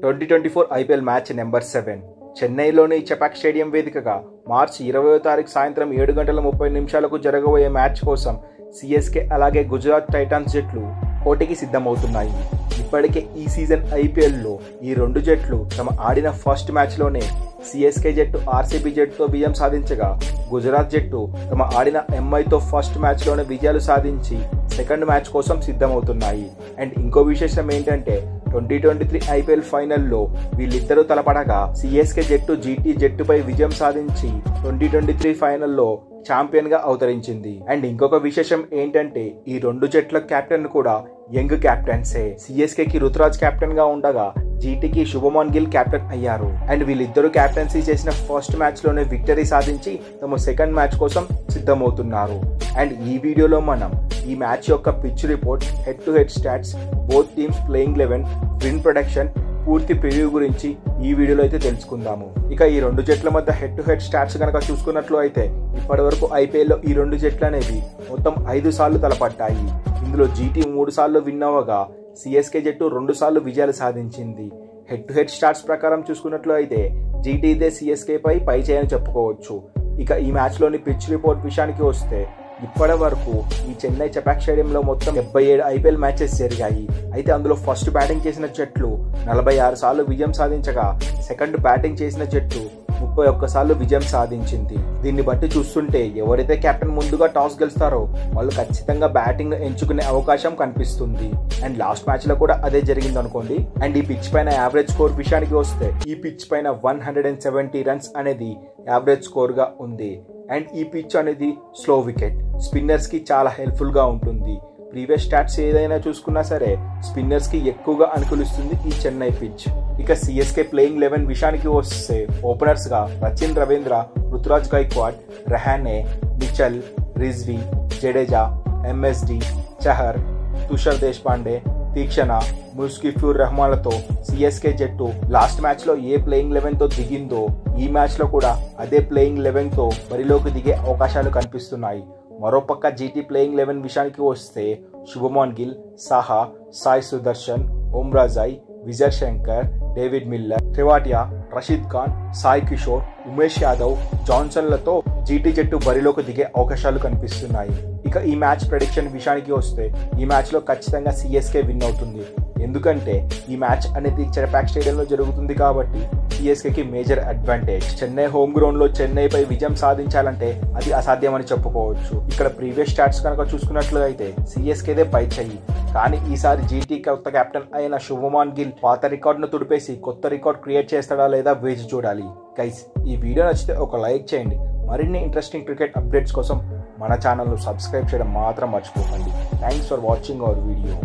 2024 IPL match number 7 చెన్నైలోని Chepauk stadium వేదికగా మార్చి 20వ తారీఖు సాయంత్రం 7:30 జరగబోయే మ్యాచ్ కోసం సిఎస్కే అలాగే గుజరాత్ టైటాన్స్ జట్లు పోటీకి సిద్ధమవుతున్నాయి. ఇప్పటికే ఈ సీజన్ ఐపీఎల్లో ఈ రెండు జట్లు తమ ఆడిన ఫస్ట్ మ్యాచ్లోనే సిఎస్కే జట్టు ఆర్సీబీ జట్టుతో విజయం సాధించగా, గుజరాత్ జట్టు తమ ఆడిన ఎంఐతో ఫస్ట్ మ్యాచ్లోనే విజయాలు సాధించి సెకండ్ మ్యాచ్ కోసం సిద్ధమవుతున్నాయి. అండ్ ఇంకో విశేషం ఏంటంటే 2023 ఐపీఎల్ ఫైనల్లో వీళ్ళిద్దరూ తలపడగా సిఎస్కే జట్టు జీటీ జట్టుపై విజయం సాధించి 2023 ఫైనల్లో ఛాంపియన్ గా అవతరించింది. అండ్ ఇంకొక విశేషం ఏంటంటే ఈ రెండు జట్ల కెప్టెన్ కూడా యంగ్ కెప్టెన్సే. సిఎస్కేకి రుతురాజ్ కెప్టెన్ గా ఉండగా జీటీకి శుభమన్ గిల్ కెప్టెన్ అయ్యారు. అండ్ వీళ్ళిద్దరూ కెప్టెన్సీ చేసిన ఫస్ట్ మ్యాచ్ లోనే విక్టరీ సాధించి తమ సెకండ్ మ్యాచ్ కోసం సిద్ధమవుతున్నారు. అండ్ ఈ వీడియోలో మనం ఈ మ్యాచ్ యొక్క pitch report, head to head stats, both teams playing 11, win production, పూర్తి ప్రివ్యూ గురించి ఈ వీడియోలో అయితే తెలుసుకుందాము. ఇక ఈ రెండు జట్ల మధ్య హెడ్ టు హెడ్ స్టాట్స్ కనుక చూసుకున్నట్లు అయితే ఇప్పటి వరకు ఐపీఎల్లో ఈ రెండు జట్లు అనేవి మొత్తం 5 సార్లు తలపట్టాయి. ఇందులో జీటీ 3 సార్లు విన్ అవ్వగా సిఎస్కే జట్టు 2 సార్లు విజయాలు సాధించింది. హెడ్ టు హెడ్ స్టాట్స్ ప్రకారం చూసుకున్నట్లు అయితే జీటీ ఇదే సిఎస్కే పై చేయని చెప్పుకోవచ్చు. ఇక ఈ మ్యాచ్లోని పిచ్ రిపోర్ట్ విషయానికి వస్తే ఇప్పటి వరకు ఈ చెన్నై చెపాక్ స్టేడియంలో మొత్తం 77 ఐపీఎల్ మ్యాచెస్ జరిగాయి. అయితే అందులో ఫస్ట్ బ్యాటింగ్ చేసిన జట్లు 46 సార్లు విజయం సాధించగా, సెకండ్ బ్యాటింగ్ చేసిన జట్టు 31 సార్లు విజయం సాధించింది. దీన్ని బట్టి చూస్తుంటే ఎవరైతే కెప్టెన్ ముందుగా టాస్ గెలుస్తారో వాళ్ళు ఖచ్చితంగా బ్యాటింగ్ ఎంచుకునే అవకాశం కనిపిస్తుంది. అండ్ లాస్ట్ మ్యాచ్ లో కూడా అదే జరిగింది అనుకోండి. అండ్ ఈ పిచ్ పైన యావరేజ్ స్కోర్ విషయానికి వస్తే ఈ పిచ్ పైన 170 రన్స్ అనేది యావరేజ్ స్కోర్ గా ఉంది. అండ్ ఈ పిచ్ అనేది స్లో వికెట్, స్పిన్నర్స్ కి చాలా హెల్ప్ఫుల్ గా ఉంటుంది. ప్రీవియస్ స్టాట్స్ ఏదైనా చూసుకున్నా సరే స్పిన్నర్స్ కి ఎక్కువగా అనుకూలిస్తుంది ఈ చెన్నై పిచ్. ఇక సిఎస్కే ప్లేయింగ్ 11 విషయానికి వస్తే ఓపెనర్స్ గా సచిన్ రవీంద్ర, రుతురాజ్ గైక్వాడ్, రహానే, మిచెల్, రిజ్వీ, జడేజా, ఎంఎస్డి, చహర్, తుషార్ దేశపాండే, తీక్షణ, ముష్ఫికుర్ రహమాన్లతో సిఎస్కే జట్టు లాస్ట్ మ్యాచ్ లో ఏ ప్లేయింగ్ 11 తో దిగిందో ఈ మ్యాచ్ లో కూడా అదే ప్లేయింగ్ 11 తో బరిలోకి దిగే అవకాశాలు కనిపిస్తున్నాయి. మరోపక్క జీటీ ప్లేయింగ్ 11 విషయానికి వస్తే శుభమన్ గిల్, సాహా, సాయి సుదర్శన్, ఓమ్రాజాయ్, విజయ్ శంకర్, డేవిడ్ మిల్లర్, తెవాటియా, రషీద్ ఖాన్, సాయి కిషోర్, ఉమేష్ యాదవ్, జాన్సన్లతో జీటీ జట్టు బరిలోకి దిగే అవకాశాలు కనిపిస్తున్నాయి. ఇక ఈ మ్యాచ్ ప్రెడిక్షన్ విషయానికి వస్తే ఈ మ్యాచ్ లో ఖచ్చితంగా సిఎస్కే విన్ అవుతుంది. ఎందుకంటే ఈ మ్యాచ్ అనేది చెపాక్ స్టేడియంలో జరుగుతుంది కాబట్టి సిఎస్కేకి major advantage. Chennai home ground లో చెన్నైపై విజయం సాధించాలంటే అది అసాధ్యమని చెప్పుకోవచ్చు. ఇక్కడ ప్రీవియస్ స్టాట్స్ కనుక చూసుకున్నట్లు అయితే సిఎస్కేదే పై చెయ్యి. కానీ ఈసారి జీటీ కొత్త కెప్టెన్ అయిన శుభమన్ గిల్ పాత రికార్డును తుడిపేసి కొత్త రికార్డ్ క్రియేట్ చేస్తాడా లేదా వేచి చూడాలి. గైస్, ఈ వీడియో నచ్చితే ఒక లైక్ చేయండి. మరిన్ని ఇంట్రెస్టింగ్ క్రికెట్ అప్డేట్స్ కోసం మన ఛానల్ను సబ్స్క్రైబ్ చేయడం మాత్రం మర్చిపోకండి. Thanks for watching our video.